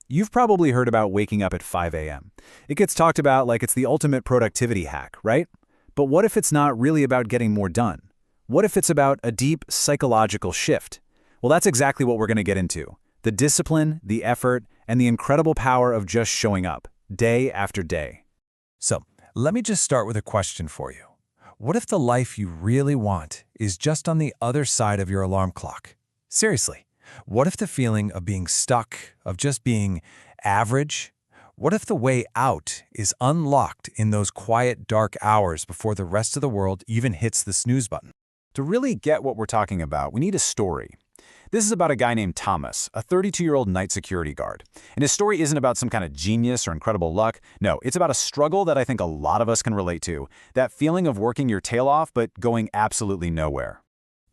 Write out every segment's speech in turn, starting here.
You've probably heard about waking up at 5 a.m. It gets talked about like it's the ultimate productivity hack, right? But what if it's not really about getting more done? What if it's about a deep psychological shift? Well, that's exactly what we're going to get into. The discipline, the effort, and the incredible power of just showing up, day after day. So, let me just start with a question for you. What if the life you really want is just on the other side of your alarm clock? Seriously, what if the feeling of being stuck, of just being average? What if the way out is unlocked in those quiet, dark hours before the rest of the world even hits the snooze button? To really get what we're talking about, we need a story. This is about a guy named Thomas, a 32-year-old night security guard. And his story isn't about some kind of genius or incredible luck. No, it's about a struggle that I think a lot of us can relate to. That feeling of working your tail off but going absolutely nowhere.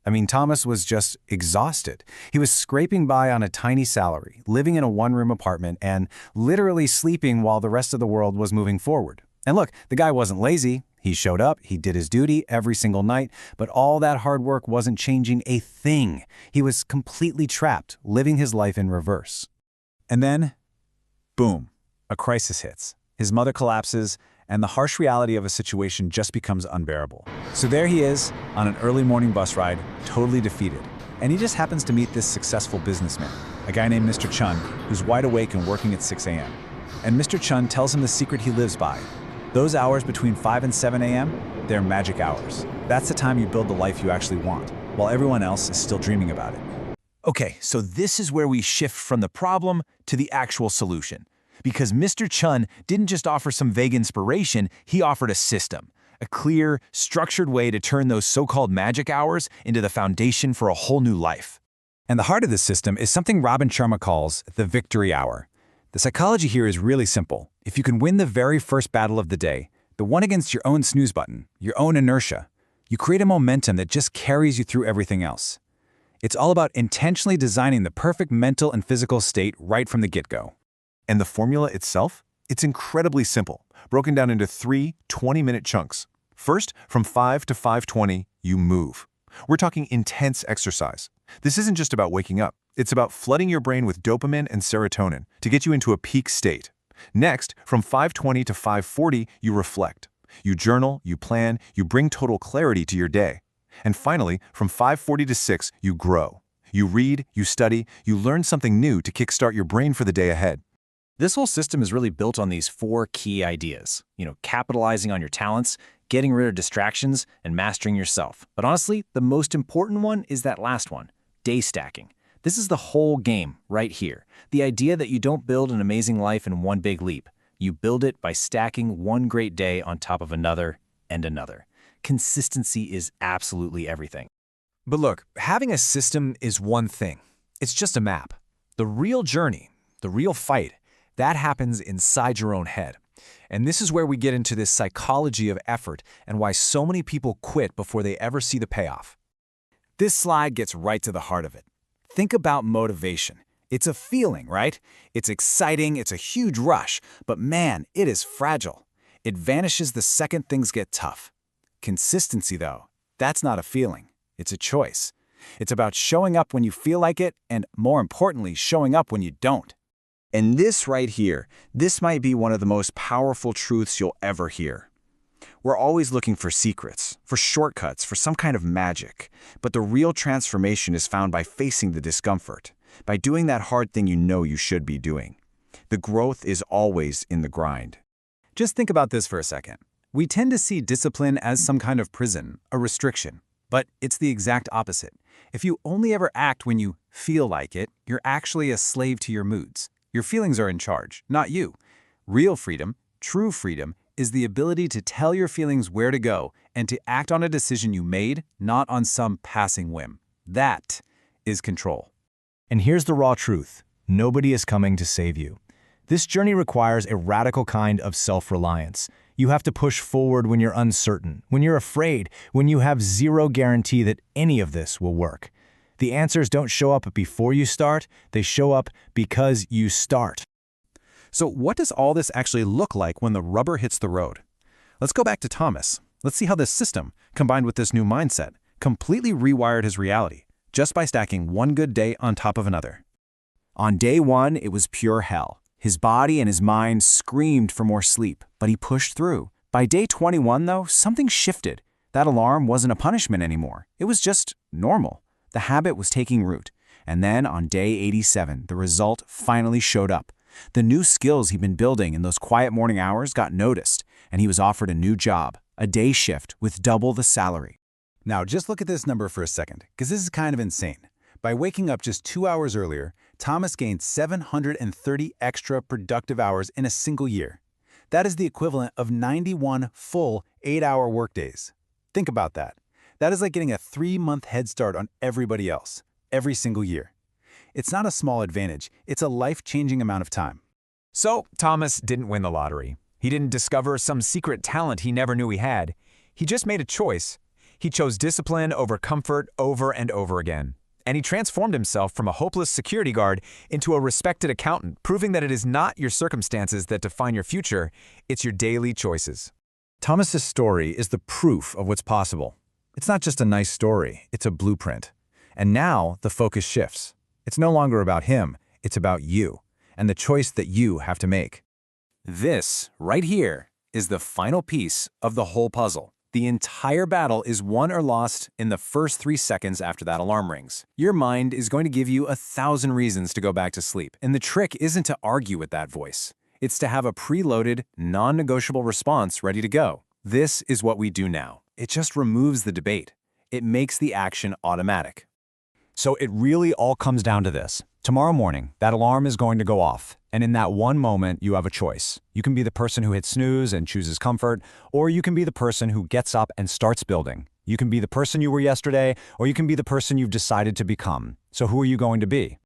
I mean, Thomas was just exhausted. He was scraping by on a tiny salary, living in a one-room apartment, and literally sleeping while the rest of the world was moving forward. And look, the guy wasn't lazy. He showed up, he did his duty every single night, but all that hard work wasn't changing a thing. He was completely trapped, living his life in reverse. And then, boom, a crisis hits. His mother collapses, and the harsh reality of a situation just becomes unbearable. So there he is, on an early morning bus ride, totally defeated. And he just happens to meet this successful businessman, a guy named Mr. Chun, who's wide awake and working at 6 a.m. And Mr. Chun tells him the secret he lives by. Those hours between 5 and 7 a.m., they're magic hours. That's the time you build the life you actually want, while everyone else is still dreaming about it. Okay, so this is where we shift from the problem to the actual solution. Because Mr. Chun didn't just offer some vague inspiration, he offered a system. A clear, structured way to turn those so-called magic hours into the foundation for a whole new life. And the heart of this system is something Robin Sharma calls the victory hour. The psychology here is really simple. If you can win the very first battle of the day, the one against your own snooze button, your own inertia, you create a momentum that just carries you through everything else. It's all about intentionally designing the perfect mental and physical state right from the get-go. And the formula itself? It's incredibly simple, broken down into 3 20-minute chunks. First, from 5 to 5:20, you move. We're talking intense exercise. This isn't just about waking up. It's about flooding your brain with dopamine and serotonin to get you into a peak state. Next, from 5:20 to 5:40, you reflect. You journal, you plan, you bring total clarity to your day. And finally, from 5:40 to 6, you grow. You read, you study, you learn something new to kickstart your brain for the day ahead. This whole system is really built on these 4 key ideas. Capitalizing on your talents, getting rid of distractions, and mastering yourself. But honestly, the most important one is that last one, day stacking. This is the whole game right here. The idea that you don't build an amazing life in one big leap. You build it by stacking one great day on top of another and another. Consistency is absolutely everything. But look, having a system is one thing. It's just a map. The real journey, the real fight, that happens inside your own head. And this is where we get into this psychology of effort and why so many people quit before they ever see the payoff. This slide gets right to the heart of it. Think about motivation. It's a feeling, right? It's exciting, it's a huge rush, but man, it is fragile. It vanishes the second things get tough. Consistency, though, that's not a feeling. It's a choice. It's about showing up when you feel like it, and more importantly, showing up when you don't. And this right here, this might be one of the most powerful truths you'll ever hear. We're always looking for secrets, for shortcuts, for some kind of magic. But the real transformation is found by facing the discomfort, by doing that hard thing you know you should be doing. The growth is always in the grind. Just think about this for a second. We tend to see discipline as some kind of prison, a restriction. But it's the exact opposite. If you only ever act when you feel like it, you're actually a slave to your moods. Your feelings are in charge, not you. Real freedom, true freedom, is the ability to tell your feelings where to go and to act on a decision you made, not on some passing whim. That is control. And here's the raw truth. Nobody is coming to save you. This journey requires a radical kind of self-reliance. You have to push forward when you're uncertain, when you're afraid, when you have zero guarantee that any of this will work. The answers don't show up before you start, they show up because you start. So what does all this actually look like when the rubber hits the road? Let's go back to Thomas. Let's see how this system, combined with this new mindset, completely rewired his reality, just by stacking one good day on top of another. On day 1, it was pure hell. His body and his mind screamed for more sleep, but he pushed through. By day 21, though, something shifted. That alarm wasn't a punishment anymore. It was just normal. The habit was taking root. And then on day 87, the result finally showed up. The new skills he'd been building in those quiet morning hours got noticed, and he was offered a new job, a day shift with double the salary. Now, just look at this number for a second, because this is kind of insane. By waking up just 2 hours earlier, Thomas gained 730 extra productive hours in a single year. That is the equivalent of 91 full 8-hour workdays. Think about that. That is like getting a 3-month head start on everybody else, every single year. It's not a small advantage, it's a life-changing amount of time. So, Thomas didn't win the lottery. He didn't discover some secret talent he never knew he had. He just made a choice. He chose discipline over comfort over and over again. And he transformed himself from a hopeless security guard into a respected accountant, proving that it is not your circumstances that define your future, it's your daily choices. Thomas's story is the proof of what's possible. It's not just a nice story, it's a blueprint. And now the focus shifts. It's no longer about him, it's about you, and the choice that you have to make. This, right here, is the final piece of the whole puzzle. The entire battle is won or lost in the first 3 seconds after that alarm rings. Your mind is going to give you 1,000 reasons to go back to sleep, and the trick isn't to argue with that voice. It's to have a preloaded, non-negotiable response ready to go. This is what we do now. It just removes the debate. It makes the action automatic. So it really all comes down to this. Tomorrow morning, that alarm is going to go off, and in that one moment, you have a choice. You can be the person who hits snooze and chooses comfort, or you can be the person who gets up and starts building. You can be the person you were yesterday, or you can be the person you've decided to become. So who are you going to be?